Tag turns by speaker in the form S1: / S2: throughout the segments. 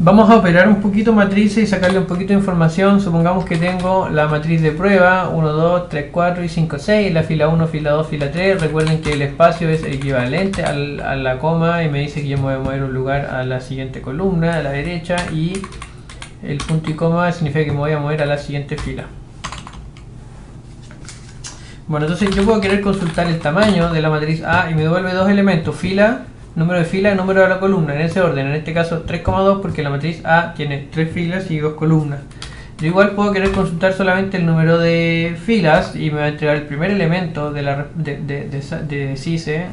S1: Vamos a operar un poquito matrices y sacarle un poquito de información. Supongamos que tengo la matriz de prueba 1, 2, 3, 4 y 5, 6, la fila 1, fila 2, fila 3. Recuerden que el espacio es equivalente a la coma y me dice que yo me voy a mover un lugar a la siguiente columna, a la derecha, y el punto y coma significa que me voy a mover a la siguiente fila. Bueno, entonces yo puedo querer consultar el tamaño de la matriz A y me devuelve dos elementos, fila, número de fila y número de la columna, en ese orden. En este caso 3,2 porque la matriz A tiene 3 filas y 2 columnas. Yo igual puedo querer consultar solamente el número de filas y me va a entregar el primer elemento de CICE,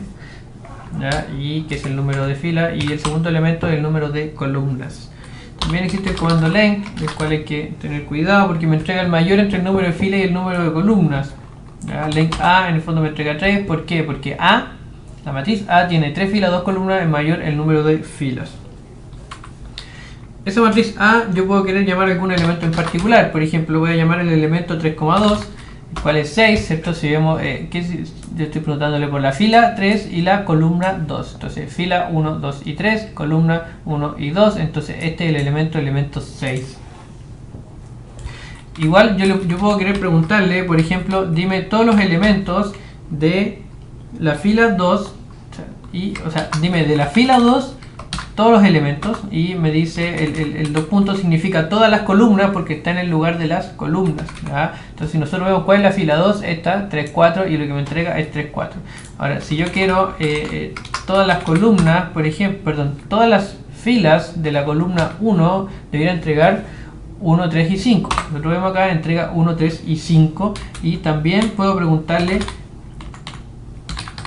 S1: ¿ya? Y que es el número de fila, y el segundo elemento es el número de columnas. También existe el comando length, del cual hay que tener cuidado porque me entrega el mayor entre el número de filas y el número de columnas. Length A en el fondo me entrega 3, ¿por qué? Porque A, la matriz A tiene 3 filas, 2 columnas, es mayor el número de filas. Esa matriz A yo puedo querer llamar algún elemento en particular. Por ejemplo, voy a llamar el elemento 3,2, el cual es 6, ¿cierto? Si vemos que yo estoy preguntándole por la fila 3 y la columna 2. Entonces, fila 1, 2 y 3, columna 1 y 2. Entonces, este es el elemento 6. Igual yo puedo querer preguntarle, por ejemplo, dime todos los elementos de la fila 2, dime de la fila 2 todos los elementos, y me dice el 2 puntos significa todas las columnas porque está en el lugar de las columnas, ¿ya? Entonces si nosotros vemos cuál es la fila 2, esta 3, 4, y lo que me entrega es 3, 4. Ahora, si yo quiero todas las columnas, por ejemplo, perdón, todas las filas de la columna 1 debiera entregar 1, 3 y 5. Nosotros vemos acá, entrega 1, 3 y 5. Y también puedo preguntarle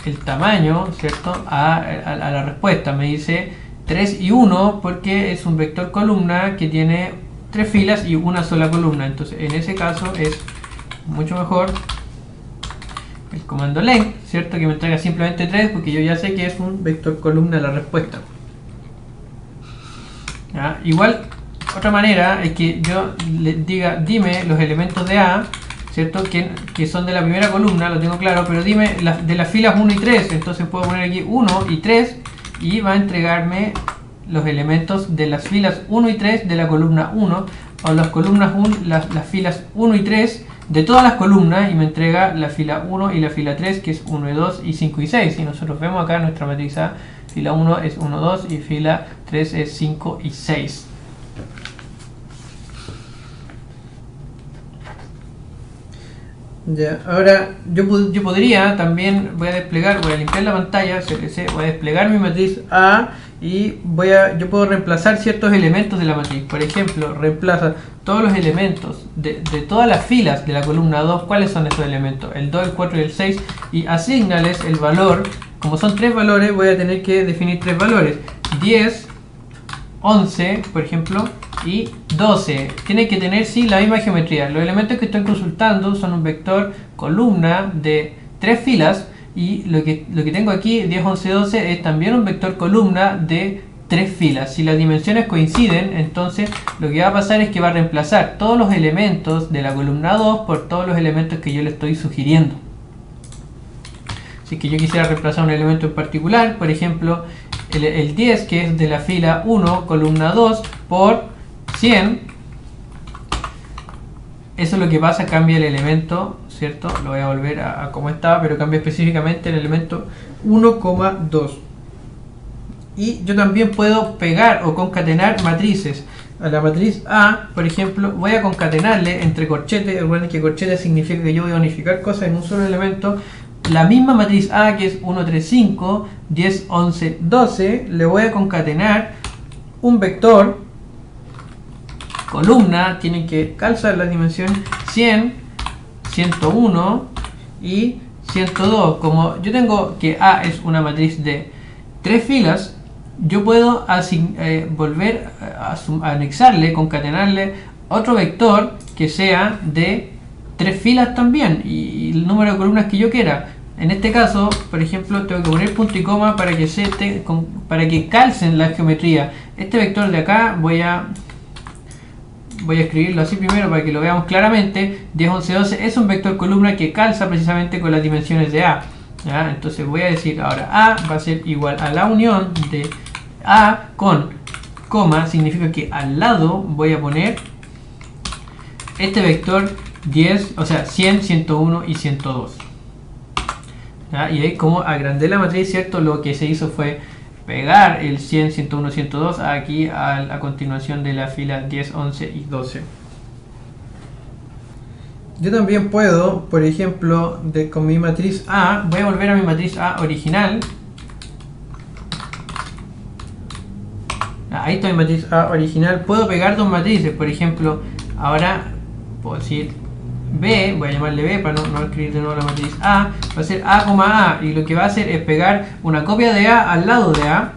S1: el tamaño, ¿cierto? A la respuesta. Me dice 3 y 1 porque es un vector columna que tiene 3 filas y una sola columna. Entonces en ese caso es mucho mejor el comando length, ¿cierto? Que me entrega simplemente 3 porque yo ya sé que es un vector columna la respuesta. ¿Ya? Igual, otra manera es que yo le diga, dime los elementos de A, ¿cierto? Que son de la primera columna, lo tengo claro, pero dime de las filas 1 y 3, entonces puedo poner aquí 1 y 3 y va a entregarme los elementos de las filas 1 y 3 de la columna 1, o las columnas 1, las filas 1 y 3 de todas las columnas, y me entrega la fila 1 y la fila 3, que es 1 y 2 y 5 y 6. Y nosotros vemos acá nuestra matriz A, fila 1 es 1, 2 y fila 3 es 5 y 6. Ya, ahora yo podría también, voy a limpiar la pantalla, voy a desplegar mi matriz A y yo puedo reemplazar ciertos elementos de la matriz. Por ejemplo, reemplaza todos los elementos de todas las filas de la columna 2. ¿Cuáles son esos elementos? El 2, el 4 y el 6, y asignales el valor. Como son 3 valores, voy a tener que definir 3 valores: 10, 11, por ejemplo, y 12. Tiene que tener sí la misma geometría. Los elementos que estoy consultando son un vector columna de 3 filas, y lo que tengo aquí, 10, 11, 12, es también un vector columna de 3 filas. Si las dimensiones coinciden, entonces lo que va a pasar es que va a reemplazar todos los elementos de la columna 2 por todos los elementos que yo le estoy sugiriendo. Si es que yo quisiera reemplazar un elemento en particular, por ejemplo, el 10, que es de la fila 1, columna 2, por 100, eso es lo que pasa, cambia el elemento, ¿cierto? Lo voy a volver a como estaba, pero cambia específicamente el elemento 1,2. Y yo también puedo pegar o concatenar matrices. A la matriz A, por ejemplo, voy a concatenarle entre corchetes. Recuerden que corchete significa que yo voy a unificar cosas en un solo elemento. La misma matriz A, que es 1, 3, 5, 10, 11, 12, le voy a concatenar un vector columna, tienen que calzar las dimensiones 100, 101 y 102. Como yo tengo que A es una matriz de 3 filas, yo puedo volver a anexarle, concatenarle otro vector que sea de 3 filas también, y el número de columnas que yo quiera. En este caso, por ejemplo, tengo que poner punto y coma para que calcen la geometría. Este vector de acá voy a escribirlo así primero para que lo veamos claramente. 10, 11, 12 es un vector columna que calza precisamente con las dimensiones de A, ¿ya? Entonces voy a decir ahora A va a ser igual a la unión de A con coma, significa que al lado voy a poner este vector 10, o sea, 100, 101 y 102. ¿Ya? Y ahí como agrandé la matriz, ¿cierto? Lo que se hizo fue pegar el 100, 101, 102 aquí a continuación de la fila 10, 11 y 12. Yo también puedo, por ejemplo, con mi matriz A, voy a volver a mi matriz A original. Ahí está mi matriz A original. Puedo pegar dos matrices, por ejemplo, ahora puedo decir B, voy a llamarle B para no escribir de nuevo la matriz A, va a ser A, y lo que va a hacer es pegar una copia de A al lado de A,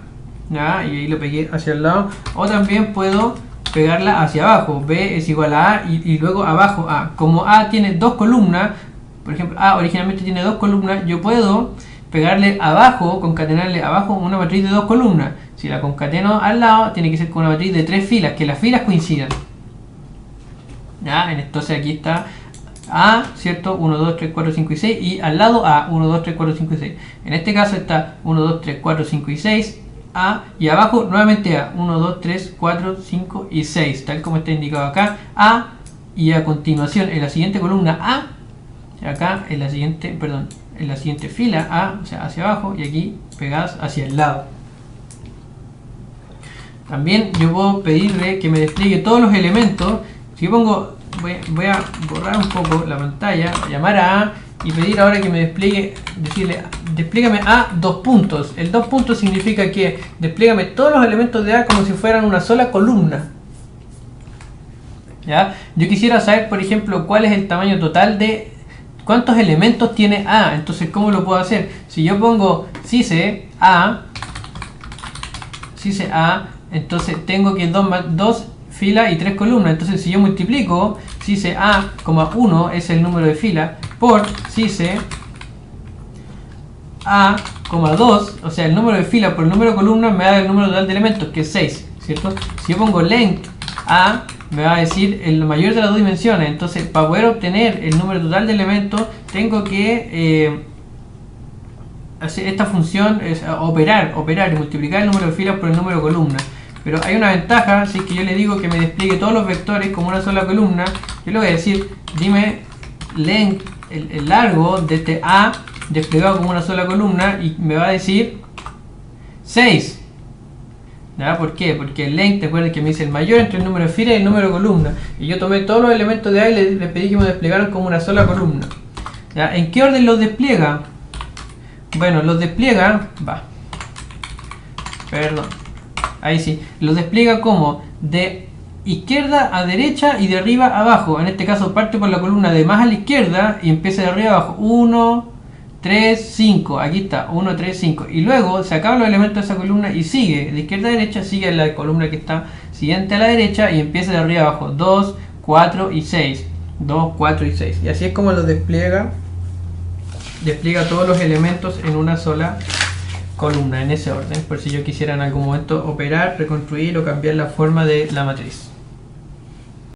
S1: ¿ya? Y ahí lo pegué hacia el lado. O también puedo pegarla hacia abajo, B es igual a A y luego abajo A. Como A tiene dos columnas, por ejemplo A originalmente tiene dos columnas, yo puedo pegarle abajo, concatenarle abajo una matriz de dos columnas. Si la concateno al lado, tiene que ser con una matriz de tres filas, que las filas coincidan. ¿Ya? Entonces aquí está A, ¿cierto? 1, 2, 3, 4, 5 y 6. Y al lado A, 1, 2, 3, 4, 5 y 6. En este caso está 1, 2, 3, 4, 5 y 6. A. Y abajo nuevamente A. 1, 2, 3, 4, 5 y 6. Tal como está indicado acá. A. Y a continuación en la siguiente columna A. Acá en la siguiente, perdón, en la siguiente fila A. O sea, hacia abajo. Y aquí pegadas hacia el lado. También yo puedo pedirle que me despliegue todos los elementos. Si yo pongo, voy a borrar un poco la pantalla, llamar a A y pedir ahora que me despliegue, decirle, desplígame A dos puntos. El dos puntos significa que desplígame todos los elementos de A como si fueran una sola columna. ¿Ya? Yo quisiera saber, por ejemplo, cuál es el tamaño total de cuántos elementos tiene A. Entonces, ¿cómo lo puedo hacer? Si yo pongo cice A, entonces tengo que dos filas y tres columnas. Entonces si yo multiplico cice A, 1 es el número de fila, por cice A, 2, o sea el número de fila por el número de columnas me da el número total de elementos, que es 6, ¿cierto? Si yo pongo length A, me va a decir el mayor de las dos dimensiones. Entonces para poder obtener el número total de elementos tengo que hacer esta función, es operar y multiplicar el número de filas por el número de columnas. Pero hay una ventaja, si es que yo le digo que me despliegue todos los vectores como una sola columna, yo le voy a decir, dime length, el largo de este A desplegado como una sola columna, y me va a decir 6. ¿Ya? ¿Por qué? Porque el length, recuerden que me dice el mayor entre el número de filas y el número de columnas. Y yo tomé todos los elementos de A y le pedí que me desplegaran como una sola columna. ¿Ya? ¿En qué orden los despliega? Bueno, los despliega, ahí sí, los despliega como de izquierda a derecha y de arriba a abajo. En este caso parte por la columna de más a la izquierda y empieza de arriba a abajo. 1, 3, 5, aquí está, 1, 3, 5. Y luego se acaban los elementos de esa columna y sigue, de izquierda a derecha, sigue la columna que está siguiente a la derecha y empieza de arriba a abajo. 2, 4 y 6. 2, 4 y 6. Y así es como los despliega. Despliega todos los elementos en una sola columna, en ese orden, por si yo quisiera en algún momento operar, reconstruir o cambiar la forma de la matriz.